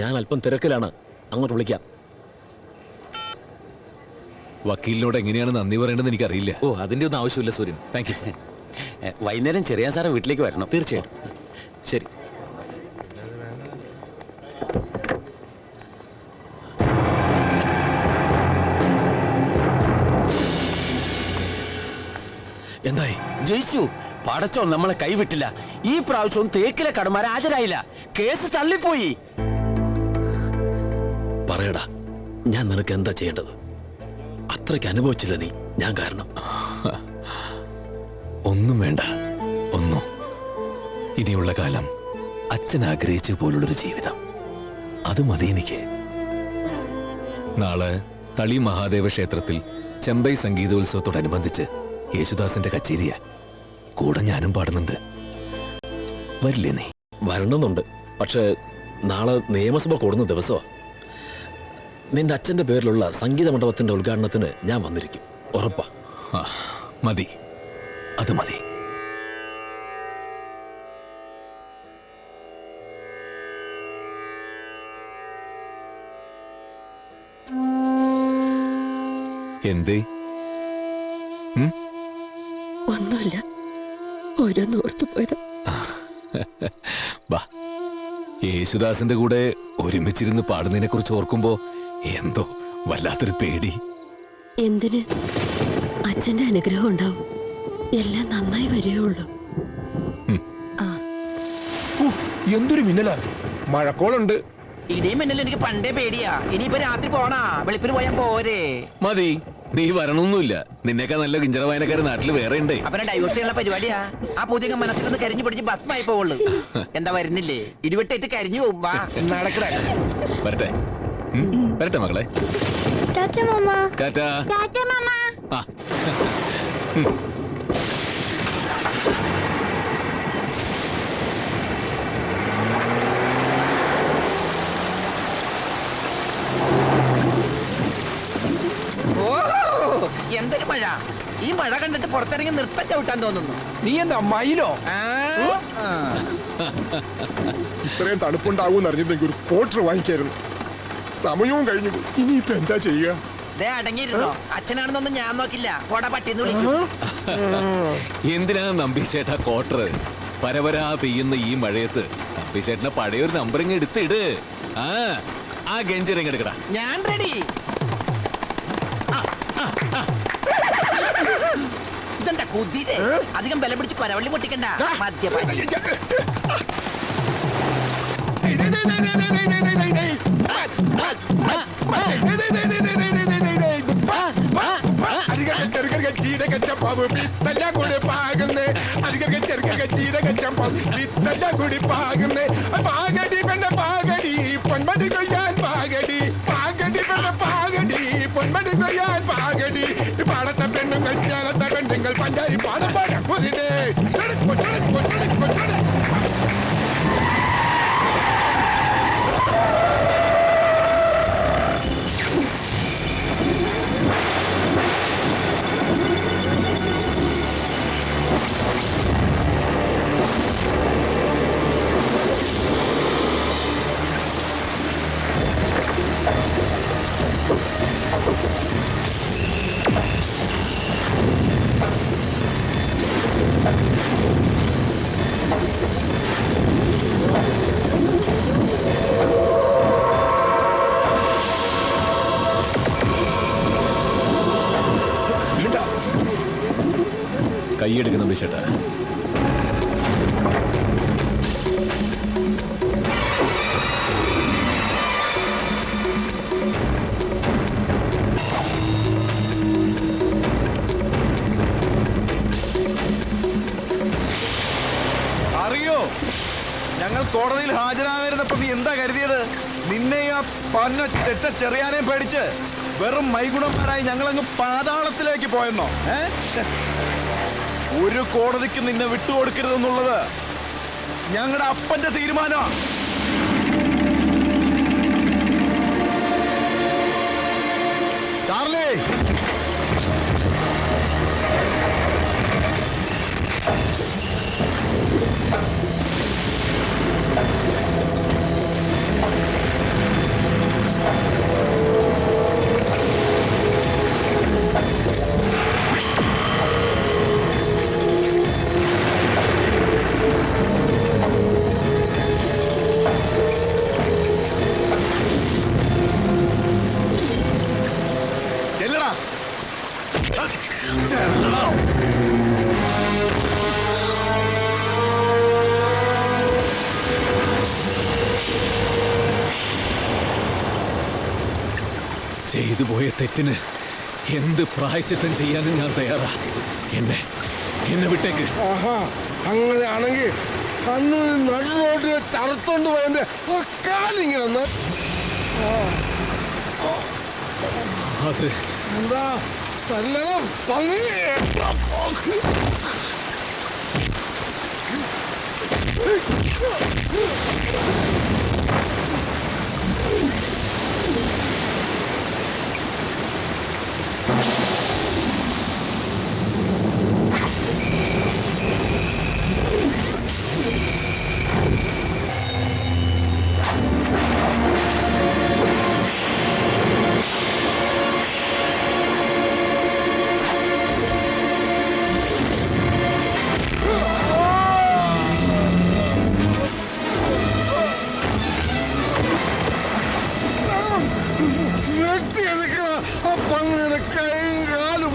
ഞാൻ അല്പം തിരക്കിലാണ്, അങ്ങോട്ട് വിളിക്കാം. വക്കീലിനോട് എങ്ങനെയാണ് നന്ദി പറയേണ്ടതെന്ന് എനിക്കറിയില്ല. ഓ, അതിന്റെ ഒന്നും ആവശ്യമില്ല സൂര്യൻ. Thank you sir. വൈകുന്നേരം ചെറിയ സാറെ വീട്ടിലേക്ക് വരണം. തീർച്ചയായിട്ടും. ശരി. എന്തായി? ജയിച്ചു. പടച്ചോ നമ്മളെ കൈവിട്ടില്ല. ഈ പ്രാവശ്യവും തേക്കിലെ കടമാരെ ഹാജരായില്ല. കേസ് തള്ളിപ്പോയി. പറയടാ, ഞാൻ നിനക്ക് എന്താ ചെയ്യേണ്ടത്? അത്രയ്ക്ക് അനുഭവിച്ചില്ല നീ, ഞാൻ കാരണം. ഒന്നും വേണ്ട, ഒന്നും. ഇനിയുള്ള കാലം അച്ഛൻ ആഗ്രഹിച്ച പോലുള്ളൊരു ജീവിതം, അത് മതി എനിക്ക്. നാളെ തളി മഹാദേവ ക്ഷേത്രത്തിൽ ചെമ്പൈ സംഗീതോത്സവത്തോടനുബന്ധിച്ച് യേശുദാസിന്റെ കച്ചേരിയാ. കൂടെ ഞാനും പാടുന്നുണ്ട്. വരില്ലേ നീ? വരണമെന്നുണ്ട്, പക്ഷെ നാളെ നിയമസഭ കൂടുന്ന ദിവസമാ. നിന്റെ അച്ഛന്റെ പേരിലുള്ള സംഗീത മണ്ഡപത്തിന്റെ ഉദ്ഘാടനത്തിന് ഞാൻ വന്നിരിക്കും, ഉറപ്പാ. മതി, അത് മതി. എന്തേ? ഒന്നുമില്ല, ഓരോന്ന് ഓർത്തു പോയത്. വാ, യേശുദാസിന്റെ കൂടെ ഒരുമിച്ചിരുന്ന് പാടുന്നതിനെ കുറിച്ച് ഓർക്കുമ്പോ എന്തോ വല്ലാത്തൊരു പേടി. എന്തിന്? അച്ഛന്റെ അനുഗ്രഹം ഉണ്ടാവും, എല്ലാം നന്നായി വരികയുള്ളൂ. എന്തൊരു മിന്നലാ! മഴക്കോളുണ്ട്. ഇടിയും മിന്നലും എനിക്ക് പണ്ടേ പേടിയാ. ഇനിയിപ്പോ രാത്രി പോണാ, വെളുപ്പിന് പോയാ പോരെ. മതി, നീ വരണമൊന്നുമില്ല. നിന്നേക്കാ നല്ല കിഞ്ചറ വായനക്കാര് നാട്ടിൽ വേറെ ഉണ്ട്. അവരെ ഡൈവേഴ്സ് ചെയ്യാനുള്ള പരിപാടിയാ. ആ പൂതിക മനസ്സിൽ നിന്ന് കരിഞ്ഞു പിടിച്ച് ഭസ്മായി പോവുള്ളൂ. എന്താ വരുന്നില്ലേ? ഇടിവെട്ടേറ്റ് കരിഞ്ഞു പോകുമ്പോ നടക്കട. വരട്ടെ, വരട്ടെ മകളെ. ടാറ്റാ. ആ. എന്തൊരു മഴ! ഈ മഴ കണ്ടിട്ട് പുറത്തിറങ്ങി നൃത്തം ചവിട്ടാൻ തോന്നുന്നു. നീ എന്താ മയിലോ? ഇത്രയും തണുപ്പുണ്ടാവും അറിഞ്ഞിരുന്നെങ്കിൽ ഒരു ക്വാർട്ടർ വാങ്ങിക്കായിരുന്നു. സമയവും കഴിഞ്ഞു. ഇനിയിപ്പോ എന്താ ചെയ്യുക? ദേ അടങ്ങിയിരുന്നോ. അച്ഛനാണെന്നൊന്നും ഞാൻ നോക്കില്ല. കൊട പട്ടിന്ന് വിളിക്കും. എന്തിനാ നമ്പീശേട്ടാ ക്വാർട്ടർ? പരപരാ പെയ്യുന്ന ഈ മഴയത്ത് നമ്പീശേട്ടനെ പഴയൊരു നമ്പറിങ് എടുത്തിട്. ആ ഗഞ്ചറിങ് എടുക്കടാ. ഞാൻ റെഡി. ഇതെന്താ കുതിരെ? അധികം ബലം പിടിച്ച് കൊരവള്ളി പൊട്ടിക്കണ്ട. മദ്യപാനി. പാടത്തെ പെണ്ണുങ്ങൾ ചേലത്തെ പെണ്ണുങ്ങൾ പഞ്ചാരി പാടം പാടാം. കൈയെടുക്കുന്ന നമ്പീശേട്ടാ. അറിയോ, ഞങ്ങൾ കോടതിയിൽ ഹാജരാകരുന്നപ്പോ നീ എന്താ കരുതിയത്? നിന്നെ ആ പന്ന ചെറ്റ ചെറിയാനെ പേടിച്ച് വെറും മൈഗുണന്മാരായി ഞങ്ങളങ്ങ് പാതാളത്തിലേക്ക് പോയെന്നോ? ഒരു കോടതിക്ക് നിന്നെ വിട്ടുകൊടുക്കരുതെന്നുള്ളത് ഞങ്ങളുടെ അപ്പന്റെ തീരുമാനമാണ്. ചാർലി, ചെയ്തു പോയ തെറ്റിന് എന്ത് പ്രായച്ചിത്തം ചെയ്യാനും ഞാൻ തയ്യാറാ. എന്നെ വിട്ടേക്ക്. ആഹാ, അങ്ങനെയാണെങ്കിൽ അന്ന് നടുറോട്ടിൽ ചറുത്തോണ്ട് പോയതിന്റെ കാലിങ്ങനെ അത് എന്താ നല്ലതും പള്ളി. വെട്ടിയെടുക്കണം ആ പന്നിയുടെ കൈയും കാലും.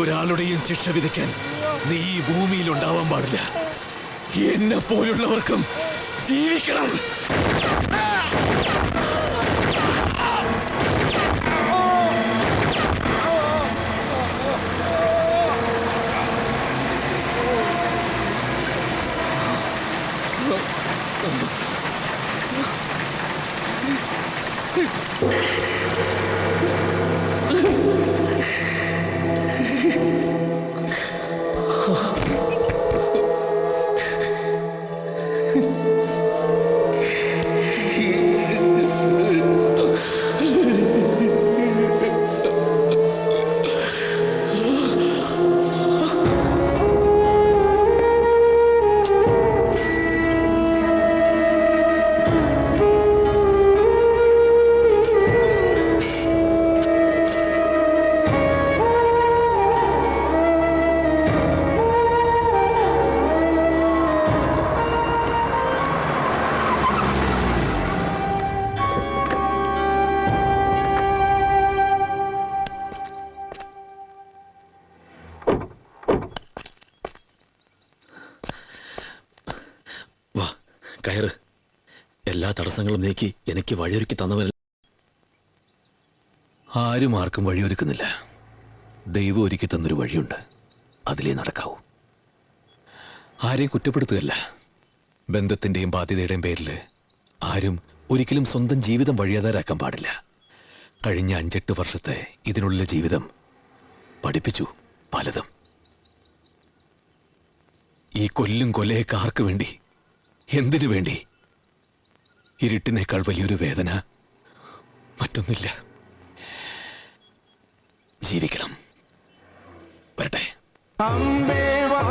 ഒരാളുടെയും ശിക്ഷ വിധിക്കാൻ നീ ഈ ഭൂമിയിൽ ഉണ്ടാവാൻ പാടില്ല. എന്നെ പോലുള്ളവർക്കും ജീവിക്കണം. വാ, കയറ്. എല്ലാ തടസ്സങ്ങളും നീക്കി എനിക്ക് വഴിയൊരുക്കി തന്നവൻ. ആരും ആർക്കും വഴിയൊരുക്കുന്നില്ല. ദൈവം ഒരുക്കി തന്നൊരു വഴിയുണ്ട്, അതിലേ നടക്കാവൂ. ആരെയും കുറ്റപ്പെടുത്തുകയല്ല. ബന്ധത്തിന്റെയും ബാധ്യതയുടെയും പേരിൽ ആരും ഒരിക്കലും സ്വന്തം ജീവിതം വഴിയാതാരാക്കാൻ പാടില്ല. കഴിഞ്ഞ 5-8 വർഷത്തെ ഇതിനുള്ള ജീവിതം പഠിപ്പിച്ചു പലതും. ഈ കൊല്ലും കൊലയൊക്കെ ആർക്ക് വേണ്ടി, എന്തിനു വേണ്ടി? ഇരുട്ടിനേക്കാൾ വലിയൊരു വേദന മറ്റൊന്നില്ല. ജീവിക്കണം. വരട്ടെ. അമ്പേ വാ